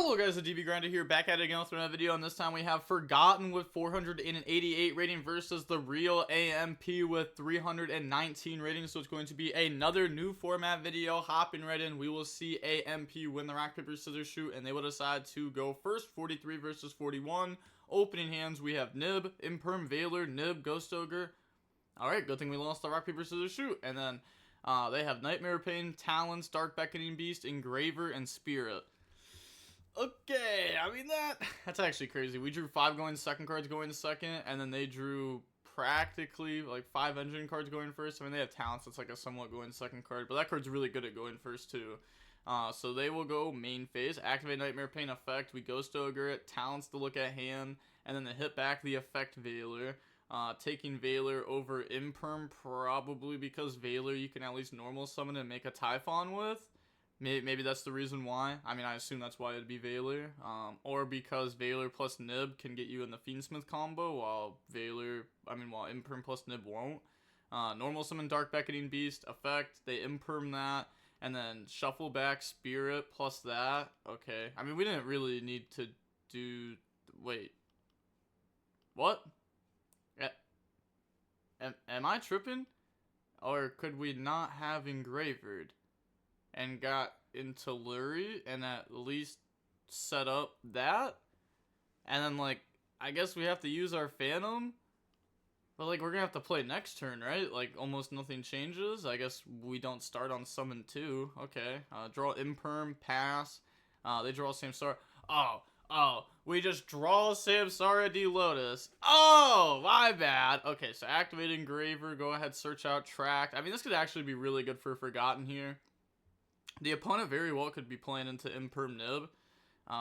Hello guys, the DB Grinder here, back at it again with another video, and this time we have Forgotten with 488 rating versus the real AMP with 319 ratings. So it's going to be another new format video. Hopping right in, we will see AMP win the rock, paper, scissors shoot, and they will decide to go first. 43 versus 41. Opening hands, we have Nib, Imperm, Veiler, Nib, Ghost Ogre. Alright, good thing we lost the rock, paper, scissors shoot. And then they have Nightmare Pain, Talons, Dark Beckoning Beast, Engraver, and Spirit. Okay, I mean, that's actually crazy. We drew 5 going second cards going second, and then they drew practically like 5 engine cards going first. I mean, they have talents, that's like a somewhat going second card, but that card's really good at going first too. So they will go main phase, activate Nightmare Pain effect, we Ghost Ogre it, talents to look at hand, and then they hit back the effect Veiler. Taking Veiler over Imperm, probably because Veiler you can at least normal summon and make a Typhon with. Maybe that's the reason why. I mean, I assume that's why it'd be Veiler. Or because Veiler plus Nib can get you in the Fiendsmith combo, while Imperm plus Nib won't. Normal summon Dark Beckoning Beast, effect, they Imperm that, and then shuffle back Spirit plus that. Okay. I mean, we didn't really need to do... Wait. What? Am I tripping? Or could we not have Engravered and got into Lurie and at least set up that? And then, like, I guess we have to use our Phantom? But, like, we're gonna have to play next turn, right? Like, almost nothing changes. I guess we don't start on Summon 2. Okay. Draw Imperm, pass. They draw Samsara. Oh, we just draw Samsara D Lotus. Oh, my bad. Okay, so activate Engraver, go ahead, search out Tract. I mean, this could actually be really good for Forgotten here. The opponent very well could be playing into Imperm Nib.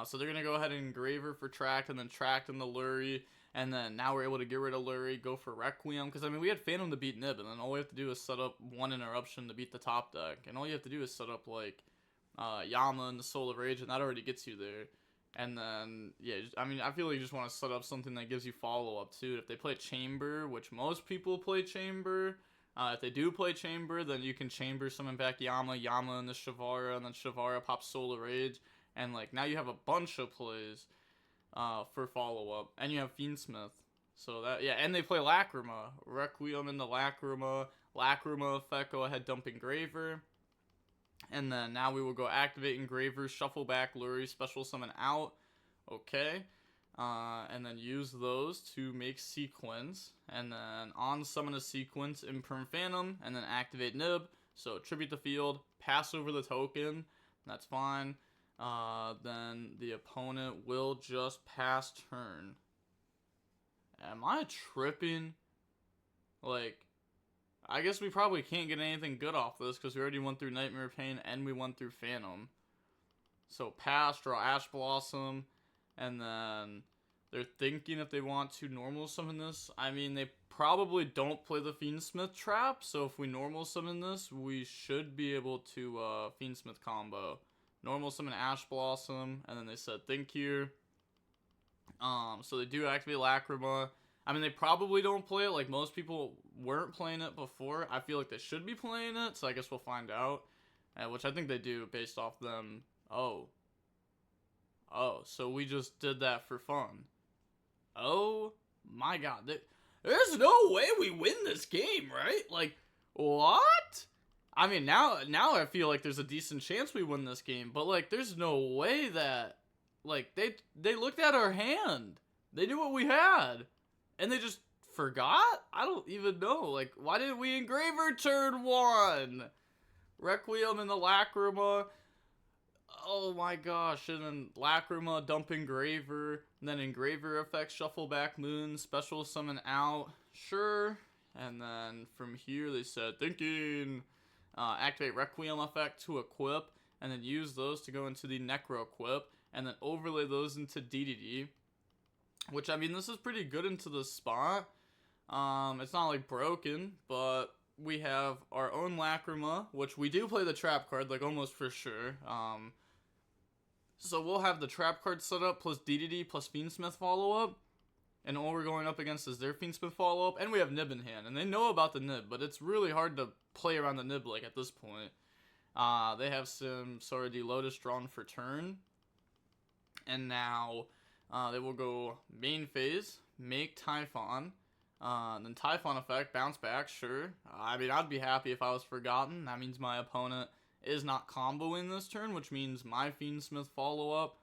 So they're going to go ahead and Engraver for Tract, and then Tract in the Lurie. And then now we're able to get rid of Lurie, go for Requiem. Because, I mean, we had Phantom to beat Nib, and then all we have to do is set up one interruption to beat the top deck. And all you have to do is set up, like, Yama and the Soul of Rage, and that already gets you there. And then, yeah, I mean, I feel like you just want to set up something that gives you follow-up, too. If they play Chamber, which most people play Chamber, if they do play Chamber, then you can Chamber summon back Yama and the Shavara, and then Shavara pops Soul of Rage. And, like, now you have a bunch of plays for follow-up. And you have Fiendsmith. So that, yeah, and they play Lacrima. Requiem in the Lacrima. Lacrima effect, go ahead, dump Engraver. And then now we will go activate Engraver, shuffle back Lurie, special summon out. Okay. And then use those to make Sequence. And then on summon a Sequence, Imperm Phantom, and then activate Nib. So tribute the field, pass over the token. That's fine. Then the opponent will just pass turn. Am I tripping? Like, I guess we probably can't get anything good off this because we already went through Nightmare Pain and we went through Phantom. So pass, draw Ash Blossom, and then they're thinking if they want to normal summon this. I mean, they probably don't play the Fiendsmith trap, so if we normal summon this, we should be able to Fiendsmith combo. Normal summon Ash Blossom, and then they said think here. So they do activate Lacrima. I mean, they probably don't play it. Like, most people weren't playing it before. I feel like they should be playing it, so I guess we'll find out. Which I think they do based off them. Oh, so we just did that for fun. Oh, my God. There's no way we win this game, right? Like, what? I mean, now I feel like there's a decent chance we win this game. But, like, there's no way that... Like, they looked at our hand. They knew what we had. And they just forgot? I don't even know. Like, why didn't we Engraver turn 1? Requiem and the Lacrima. Oh my gosh. And then Lacrima, dump Engraver. And then Engraver effect, shuffle back Moon, special summon out. Sure. And then from here they said, thinking. Activate Requiem effect to equip. And then use those to go into the Necro equip. And then overlay those into DDD. Which, I mean, this is pretty good into the spot. It's not, like, broken, but we have our own Lacrima, which we do play the trap card, like, almost for sure. So we'll have the trap card set up, plus DDD, plus Fiendsmith follow-up. And all we're going up against is their Fiendsmith follow-up, and we have Nib in hand. And they know about the Nib, but it's really hard to play around the Nib, like, at this point. They have some Samsara D Lotus drawn for turn. And now they will go main phase, make Typhon, then Typhon effect, bounce back, sure. I mean, I'd be happy if I was forgotten. That means my opponent is not comboing this turn, which means my Fiendsmith follow-up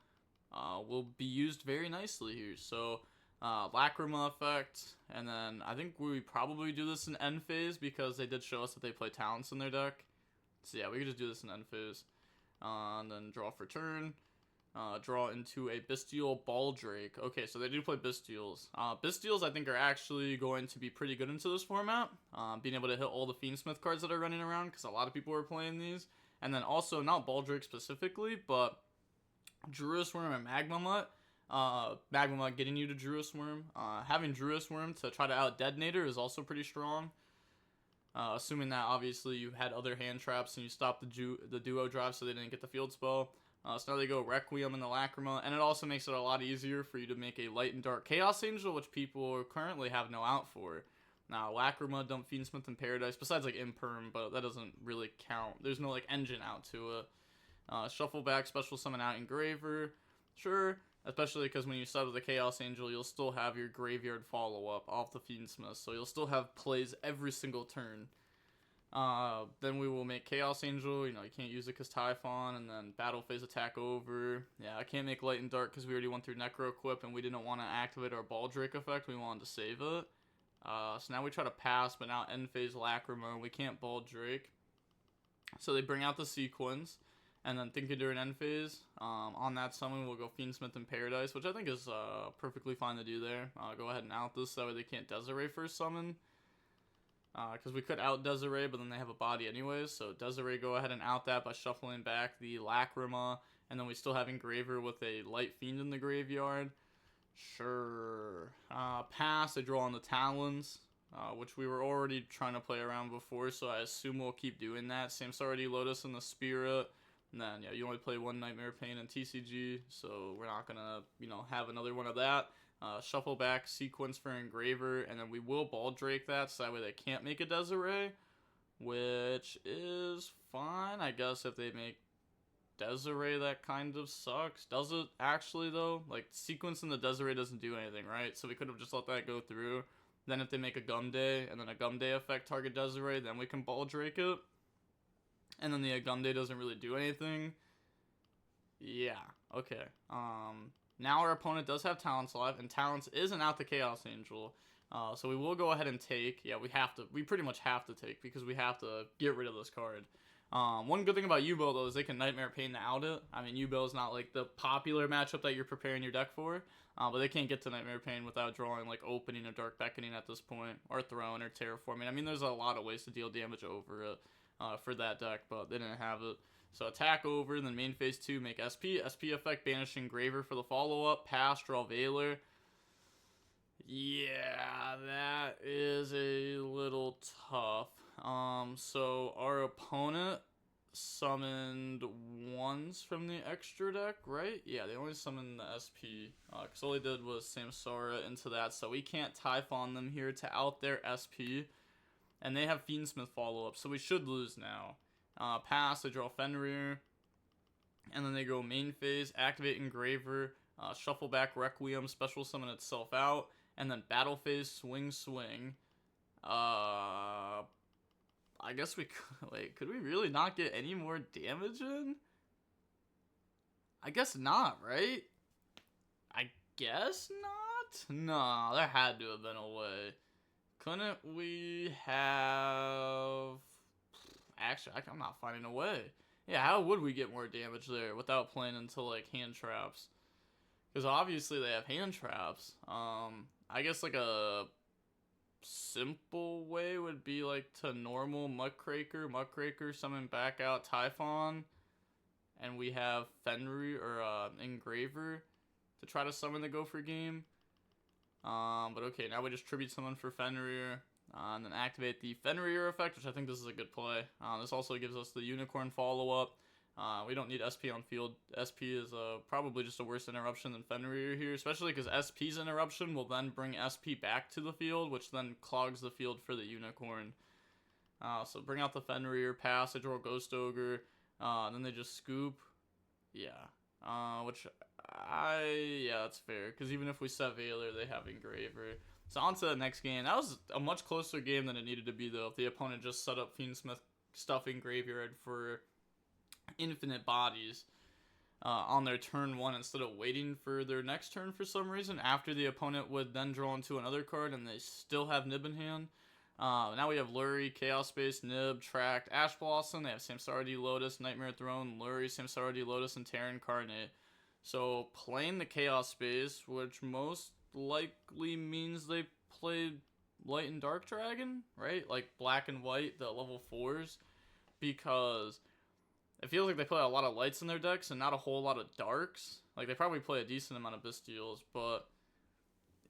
will be used very nicely here. So, Lacrima effect, and then I think we probably do this in end phase because they did show us that they play Talents in their deck. So yeah, we could just do this in end phase. And then draw for turn. Draw into a Bystial Baldrake. Okay, so they do play Bystials. Bystials, I think, are actually going to be pretty good into this format. Being able to hit all the Fiendsmith cards that are running around, because a lot of people are playing these. And then also, not Baldrake specifically, but Druis Worm and Magma Mutt. Magma Mutt getting you to Druis Worm. Having Druis Worm to try to out Detonator is also pretty strong. Assuming that, obviously, you had other hand traps and you stopped the duo drive so they didn't get the field spell. So now they go Requiem and the Lacrima, and it also makes it a lot easier for you to make a Light and Dark Chaos Angel, which people currently have no out for. Now, Lacrima, dump Fiendsmith in Paradise, besides like Imperm, but that doesn't really count. There's no like engine out to it. Shuffle back, special summon out Engraver, sure, especially because when you settle the Chaos Angel, you'll still have your graveyard follow-up off the Fiendsmith, so you'll still have plays every single turn. Then we will make Chaos Angel, you can't use it because Typhon, and then Battle Phase attack over. Yeah, I can't make Light and Dark because we already went through Necro Equip and we didn't want to activate our Baldrake effect, we wanted to save it. So now we try to pass, but now end phase Lacrima, we can't Baldrake. So they bring out the Sequence, and then thinking during end phase, on that summon we'll go Fiendsmith in Paradise, which I think is perfectly fine to do there. Go ahead and out this, that way they can't Desiree first summon. Because we could out Desiree, but then they have a body anyways, so Desiree, go ahead and out that by shuffling back the Lacrima, and then we still have Engraver with a Light Fiend in the graveyard. Sure. Pass, they draw on the Talons, which we were already trying to play around before, so I assume we'll keep doing that. Samsarity Lotus in the Spirit, and then, yeah, you only play one Nightmare Pain and TCG, so we're not gonna, have another one of that. Shuffle back, Sequence for Engraver, and then we will Baldrake that, so that way they can't make a Desiree, which is fine, I guess. If they make Desiree, that kind of sucks. Does it actually, though? Like, Sequence in the Desiree doesn't do anything, right? So we could have just let that go through. Then if they make a Gum Day, and then a Gum Day effect target Desiree, then we can Baldrake it. And then the Gum Day doesn't really do anything. Yeah, okay. Now our opponent does have Talents live, and Talents isn't out the Chaos Angel. So we will go ahead and take. Yeah, we pretty much have to take, because we have to get rid of this card. One good thing about Yubel, though, is they can Nightmare Pain to out it. I mean, Yubel is not, like, the popular matchup that you're preparing your deck for, but they can't get to Nightmare Pain without drawing, like, Opening or Dark Beckoning at this point, or Throne or Terraforming. I mean, there's a lot of ways to deal damage over it for that deck, but they didn't have it. So attack over, then main phase 2, make SP. SP effect, banish Engraver for the follow-up. Pass, draw Veiler. Yeah, that is a little tough. So our opponent summoned ones from the extra deck, right? Yeah, they only summoned the SP. Because all they did was Samsara into that, so we can't Typhon them here to out their SP. And they have Fiendsmith follow-up, so we should lose now. Pass, they draw Fenrir, and then they go main phase, activate Engraver, shuffle back Requiem, special summon itself out, and then battle phase, swing. I guess we could, wait, could we really not get any more damage in? I guess not, right? I guess not? No, there had to have been a way. Couldn't we have... Actually, I'm not finding a way. Yeah, how would we get more damage there without playing into, like, hand traps? Because obviously they have hand traps. I guess, like, a simple way would be, like, to normal Muckraker, summon back out Typhon, and we have Fenrir, or, Engraver, to try to summon the Gopher game. But okay, now we just tribute summon for Fenrir. And then activate the Fenrir effect, which I think this is a good play. This also gives us the Unicorn follow-up. We don't need SP on field. SP is probably just a worse interruption than Fenrir here, especially because SP's interruption will then bring SP back to the field, which then clogs the field for the Unicorn. So bring out the Fenrir, pass, they draw Ghost Ogre, then they just scoop. Yeah. Which Yeah, that's fair. Because even if we set Veiler, they have Engraver. So on to the next game. That was a much closer game than it needed to be, though. If the opponent just set up Fiendsmith stuffing Graveyard for infinite bodies on their turn 1 instead of waiting for their next turn for some reason, after the opponent would then draw into another card and they still have Nib in hand. Now we have Lurie, Chaos Space, Nib, Tract, Ash Blossom. They have Samsara Lotus, Nightmare Throne, Lurie, Samsara Lotus, and Terra Incarnate. So playing the Chaos Space, which most likely means they played Light and Dark Dragon, right? Like Black and White, the level 4s, because it feels like they play a lot of lights in their decks and not a whole lot of darks. Like, they probably play a decent amount of Bystials, but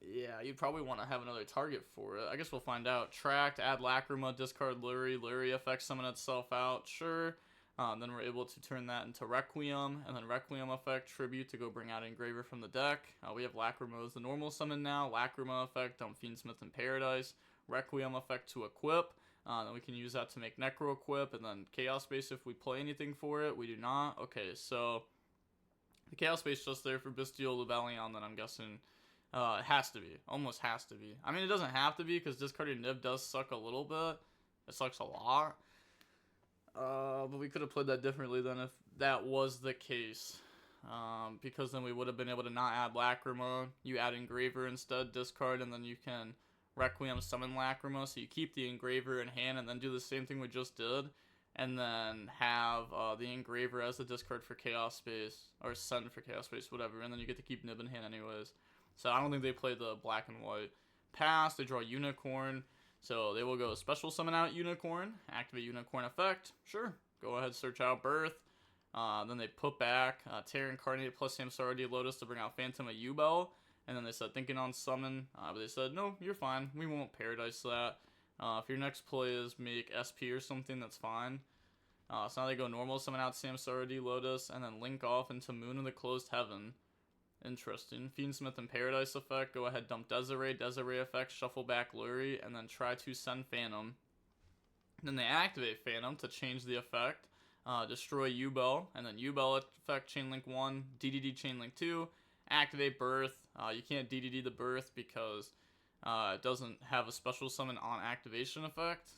yeah, you'd probably want to have another target for it. I guess we'll find out. Tract, add Lacrima, discard Lurie. Lurie effect summon itself out, sure. Then we're able to turn that into Requiem, and then Requiem effect, Tribute to go bring out Engraver from the deck. We have Lacrima as the normal summon now. Lacrima effect, dump Fiendsmith in Paradise. Requiem effect to equip. Then we can use that to make Necro equip, and then Chaos Space if we play anything for it. We do not. Okay, so the Chaos Space just there for Bystial Rebellion, then I'm guessing it has to be. Almost has to be. I mean, it doesn't have to be, because discarding Nib does suck a little bit. It sucks a lot. But we could have played that differently than if that was the case. Because then we would have been able to not add Lacrima. You add Engraver instead, discard, and then you can Requiem summon Lacrima. So you keep the Engraver in hand and then do the same thing we just did. And then have the Engraver as the discard for Chaos Space. Or send for Chaos Space, whatever. And then you get to keep Nib in hand anyways. So I don't think they play the Black and White. Pass, they draw Unicorn. So they will go special summon out Unicorn, activate Unicorn effect, sure, go ahead, search out Birth. Then they put back Terra Incarnate plus Samsara Lotus to bring out Phantom of Yubel. And then they said thinking on summon, but they said, no, you're fine, we won't Paradise that. If your next play is make SP or something, that's fine. So now they go normal summon out Samsara Lotus, and then link off into Moon of the Closed Heaven. Interesting. Fiendsmith and Paradise effect. Go ahead, dump Desiree. Desiree effect, shuffle back Lurie, and then try to send Phantom. Then they activate Phantom to change the effect. Destroy Yubel, and then Yubel effect, Chainlink 1, DDD Chainlink 2. Activate Birth. You can't DDD the Birth because it doesn't have a special summon on activation effect.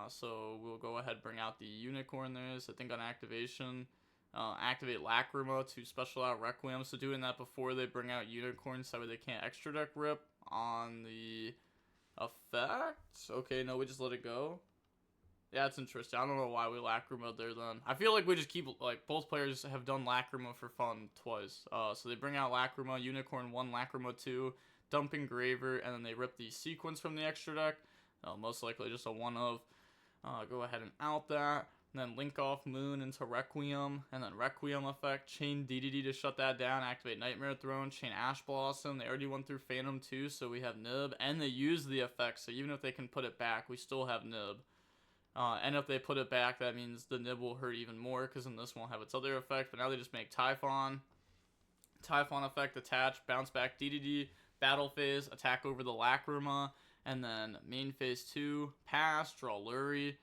So we'll go ahead and bring out the Unicorn there. So I think on activation. Activate Lacrima to special out Requiem. So doing that before they bring out Unicorn so they can't extra deck rip on the effect. Okay, no, we just let it go. Yeah, it's interesting. I don't know why we Lacrima there then. I feel like we just keep, like, both players have done Lacrima for fun twice. So they bring out Lacrima, Unicorn 1, Lacrima 2, dump Engraver, and then they rip the sequence from the extra deck. Most likely just a one of. Go ahead and out that. And then link off Moon into Requiem, and then Requiem effect, chain DDD to shut that down, activate Nightmare Throne, chain Ash Blossom. They already went through Phantom too, so we have Nib, and they use the effect, so even if they can put it back, we still have Nib. And if they put it back, that means the Nib will hurt even more, because then this won't have its other effect, but now they just make Typhon. Typhon effect, attach, bounce back DDD, battle phase, attack over the Lacrima, and then main phase 2, pass, draw Lurie.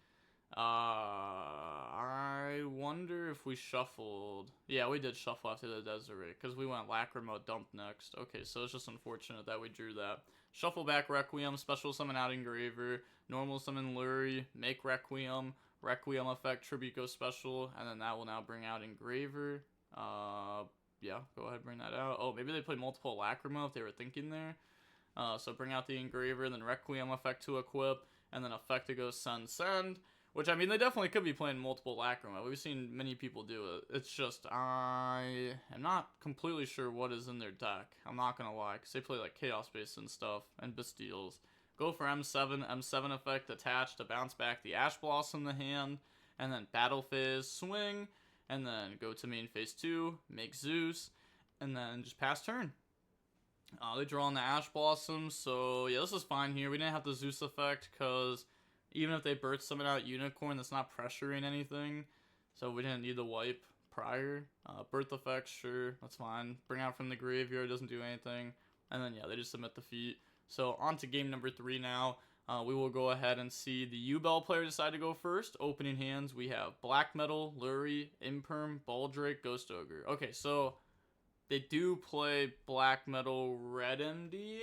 I wonder if we shuffled. Yeah, we did shuffle after the Desiree because we went Lacrima dump next. Okay, so it's just unfortunate that we drew that. Shuffle back Requiem, special summon out Engraver, normal summon Lurie, make Requiem, Requiem effect, tribute go special, and then that will now bring out Engraver. Yeah, go ahead, bring that out. Oh, maybe they played multiple Lacrima if they were thinking there. So bring out the Engraver, then Requiem effect to equip, and then effect to go send. Which, I mean, they definitely could be playing multiple Lacrima. We've seen many people do it. It's just, I am not completely sure what is in their deck. I'm not going to lie, because they play, like, Chaos Space and stuff, and Bystials. Go for M7 effect, attach to bounce back the Ash Blossom in the hand, and then Battle Phase, swing, and then go to main phase 2, make Zeus, and then just pass turn. They draw on the Ash Blossom, so yeah, this is fine here. We didn't have the Zeus effect, because even if they Birth summon out Unicorn, that's not pressuring anything, so we didn't need the wipe prior. Birth effect, sure, that's fine. Bring out from the graveyard, doesn't do anything, and then yeah, they just submit the feat. So on to game number 3 now. We will go ahead and see the Yubel player decide to go first. Opening hands, we have Black Metal, Lurie, Imperm, Baldrake, Ghost Ogre. Okay, so they do play black metal red MD.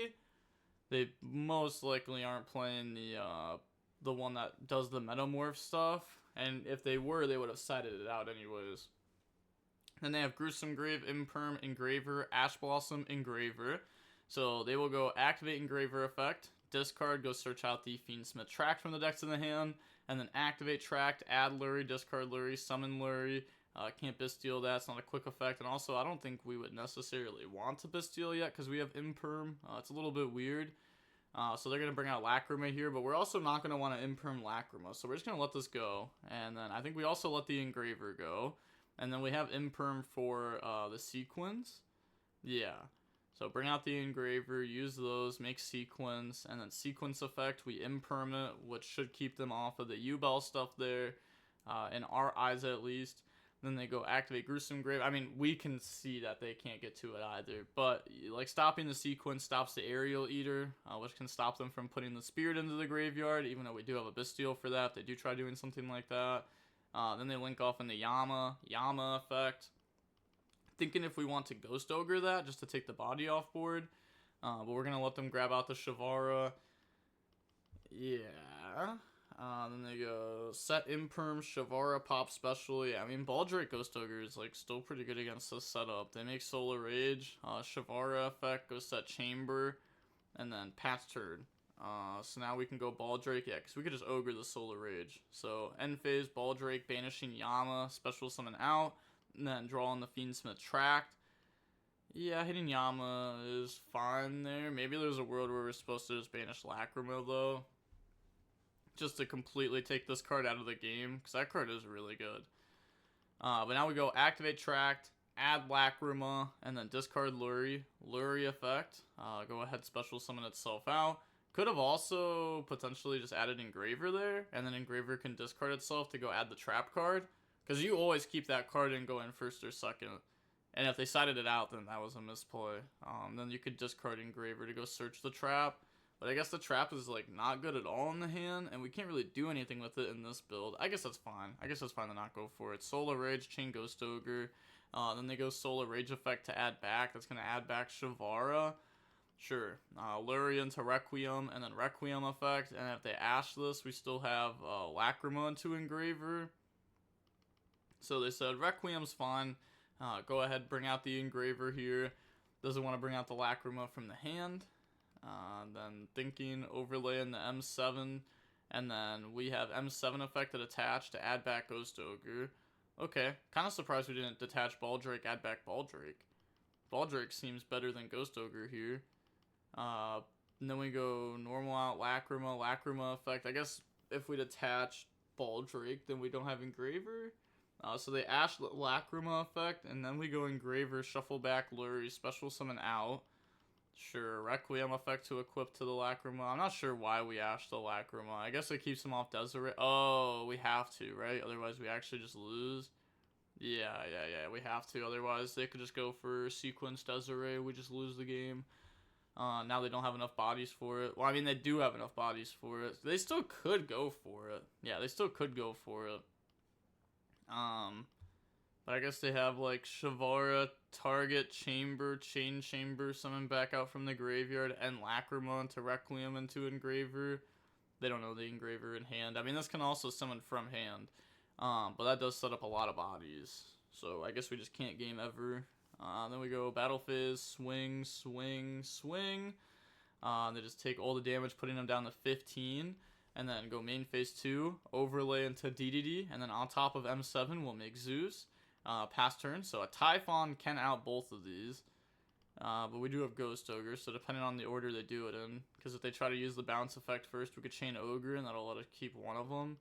They most likely aren't playing the one that does the metamorph stuff. And if they were, they would have cited it out anyways. Then they have Gruesome Grave, Imperm, Engraver, Ash Blossom, Engraver. So they will go activate Engraver effect, discard, go search out the Fiendsmith tract from the deck to the hand, and then activate tract, add Lurie, discard Lurie, summon Lurie. Can't Bystial that, it's not a quick effect. And also, I don't think we would necessarily want to Bystial yet because we have Imperm. It's a little bit weird. So they're going to bring out Lacrima here, but we're also not going to want to Imperm Lacrima. So we're just going to let this go. And then I think we also let the Engraver go. And then we have Imperm for the Sequence. Yeah. So bring out the Engraver, use those, make Sequence, and then Sequence effect, we Imperm it, which should keep them off of the Yubel stuff there, in our eyes at least. Then they go activate Gruesome Grave. I mean, we can see that they can't get to it either, but like stopping the Sequence stops the Aerial Eater, which can stop them from putting the Spirit into the graveyard, even though we do have a Bystial for that. They do try doing something like that. Then they link off in the Yama effect. Thinking if we want to Ghost Ogre that, just to take the body off board. But we're going to let them grab out the Shavara. Yeah. Then they go set Imperm, Shavara, pop special. Yeah, I mean, Baldrake Ghost Ogre is like still pretty good against this setup. They make Solar Rage. Shavara effect, go set Chamber. And then pass turn. So now we can go Baldrake, yeah, because we could just Ogre the Solar Rage. So end phase, Baldrake, banishing Yama, special summon out, and then draw on the Fiendsmith tract. Yeah, hitting Yama is fine there. Maybe there's a world where we're supposed to just banish Lacrima, though. Just to completely take this card out of the game, because that card is really good. But now we go activate tract, add Lacrima, and then discard Lurie. Lurie effect. Go ahead, special summon itself out. Could have also potentially just added Engraver there, and then Engraver can discard itself to go add the trap card. Because you always keep that card and go in first or second. And if they sided it out, then that was a misplay. Then you could discard Engraver to go search the trap. But I guess the trap is like not good at all in the hand, and we can't really do anything with it in this build. I guess that's fine. I guess that's fine to not go for it. Solar Rage, Chain Ghost Ogre. Then they go Solar Rage effect to add back. That's going to add back Shavara. Sure. Lurie into Requiem, and then Requiem effect. And if they Ash this, we still have Lacrima into Engraver. So they said Requiem's fine. Go ahead, bring out the Engraver here. Doesn't want to bring out the Lacrima from the hand. Then thinking, overlaying the M7. And then we have M7 effect attached to add back Ghost Ogre. Okay, kind of surprised we didn't detach Baldrake, add back Baldrake. Baldrake seems better than Ghost Ogre here. And then we go normal out Lacrima effect. I guess if we detach Baldrake, then we don't have Engraver. So they Ash Lacrima effect, and then we go Engraver, shuffle back Lurie, special summon out. Sure, Requiem effect to equip to the Lacrima. I'm not sure why we Ash the Lacrima. I guess it keeps them off Deseret. Oh, we have to, right? Otherwise we actually just lose. Yeah, we have to. Otherwise they could just go for Sequence Deseret. We just lose the game. Now they don't have enough bodies for it. Well, I mean, they do have enough bodies for it. They still could go for it. Yeah, they still could go for it. But I guess they have like Shavara, target, chamber, chain chamber, summon back out from the graveyard, and Lacrima into Requiem into Engraver. They don't know the Engraver in hand. I mean, this can also summon from hand. But that does set up a lot of bodies. So I guess we just can't game ever. Then we go battle phase, swing. They just take all the damage, putting them down to 15. And then go main phase 2, overlay into DDD. And then on top of M7, we'll make Zeus. Pass turn. So a Typhon can out both of these. But we do have Ghost Ogre, so depending on the order they do it in. Because if they try to use the bounce effect first, we could chain Ogre, and that'll let us keep one of them.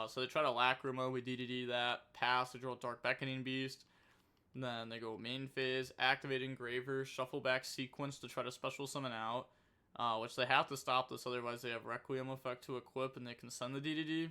So they try to Lacrima, we DDD that. Pass, they draw Dark Beckoning Beast. And then they go main phase, activate Engraver, shuffle back Sequence to try to special summon out. Which they have to stop this, otherwise they have Requiem effect to equip, and they can send the DDD.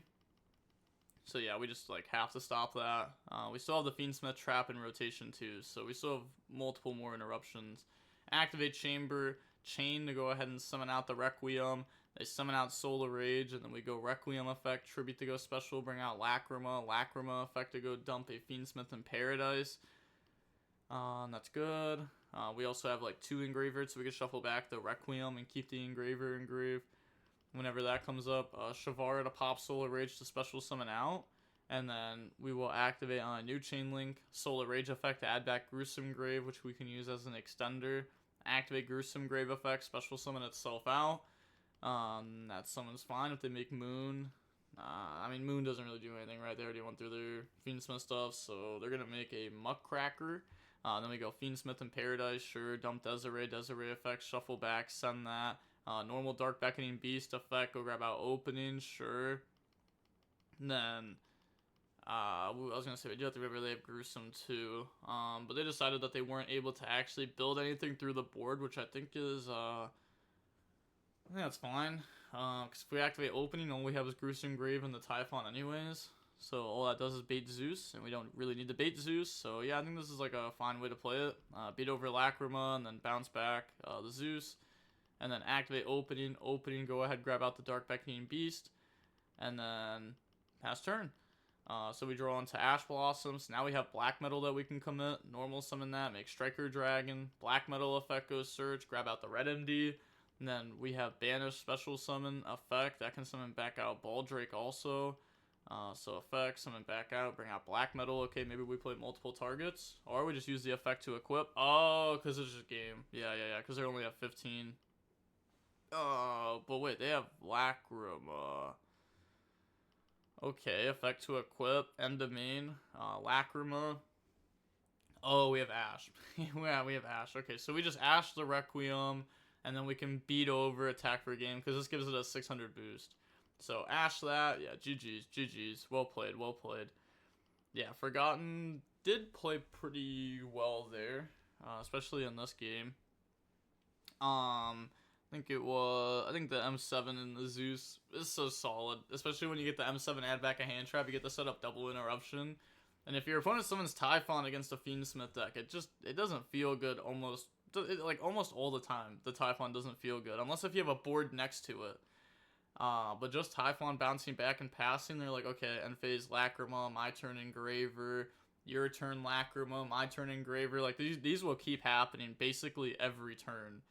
So yeah, we just like have to stop that. We still have the Fiendsmith trap in rotation too, so we still have multiple more interruptions. Activate Chamber, Chain to go ahead and summon out the Requiem. They summon out Solar Rage, and then we go Requiem effect, Tribute to go special, bring out Lacrima effect to go dump a Fiendsmith in Paradise. That's good. We also have like 2 engravers, so we can shuffle back the Requiem and keep the engraver engraved. Whenever that comes up, Shavara to pop Solar Rage to special summon out. And then we will activate on a new chain link Solar Rage effect to add back Gruesome Grave, which we can use as an extender. Activate Gruesome Grave effect, special summon itself out. That summon's fine if they make Moon. I mean, Moon doesn't really do anything, right? They already went through their Fiendsmith stuff, so they're gonna make a Muckracker. Then we go Fiendsmith in Paradise, sure. Dump Desiree effect, shuffle back, send that. Normal Dark Beckoning Beast effect, go grab out Opening, sure. And then, I was gonna say, we do have to remember they have Gruesome too. But they decided that they weren't able to actually build anything through the board, which I think is, I think that's fine. Because if we activate Opening, all we have is Gruesome Grave and the Typhon anyways. So all that does is bait Zeus, and we don't really need to bait Zeus. So yeah, I think this is like a fine way to play it. Beat over Lacrima, and then bounce back the Zeus. And then activate Opening. Opening, go ahead, grab out the Dark Beckoning Beast. And then pass turn. So we draw into Ash Blossoms. Now we have Black Metal that we can commit. Normal summon that, make Striker Dragon. Black Metal effect goes Surge, grab out the Red MD. And then we have Banish special summon effect. That can summon back out Baldrake also. So effect, summon back out, bring out Black Metal. Okay, maybe we play multiple targets. Or we just use the effect to equip. Oh, because it's just game. Yeah, because they only have 15. Oh, but wait, they have Lacrima. Okay, effect to equip, end of main, Lacrima. Oh, we have Ash. Yeah, we have Ash. Okay, so we just Ash the Requiem, and then we can beat over attack for a game, because this gives it a 600 boost. So Ash that, yeah, GG's, well played. Yeah, Forgotten did play pretty well there, especially in this game. I think the M7 and the Zeus is so solid, especially when you get the M7 add back a hand trap, you get to set up double interruption. And if your opponent summons Typhon against a Fiendsmith deck, it doesn't feel good almost all the time. The Typhon doesn't feel good, unless if you have a board next to it. But just Typhon bouncing back and passing, they're like, okay, end phase Lacrima, my turn Engraver, your turn Lacrima, my turn Engraver. Like, these will keep happening basically every turn.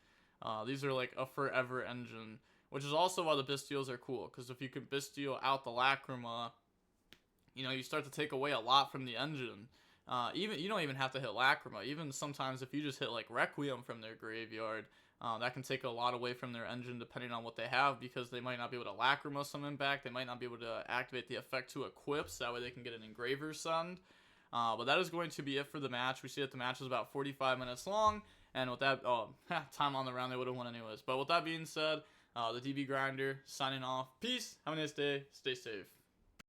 These are like a forever engine, which is also why the Bystials are cool, because if you can Bystial out the Lacrima, you know, you start to take away a lot from the engine. Even you don't even have to hit Lacrima. Even sometimes if you just hit like Requiem from their graveyard, that can take a lot away from their engine depending on what they have, because they might not be able to Lacrima summon back. They might not be able to activate the effect to equip, so that way they can get an Engraver send. But that is going to be it for the match. We see that the match is about 45 minutes long. And with that, time on the round, they would have won anyways. But with that being said, the DB Grinder signing off. Peace. Have a nice day. Stay safe.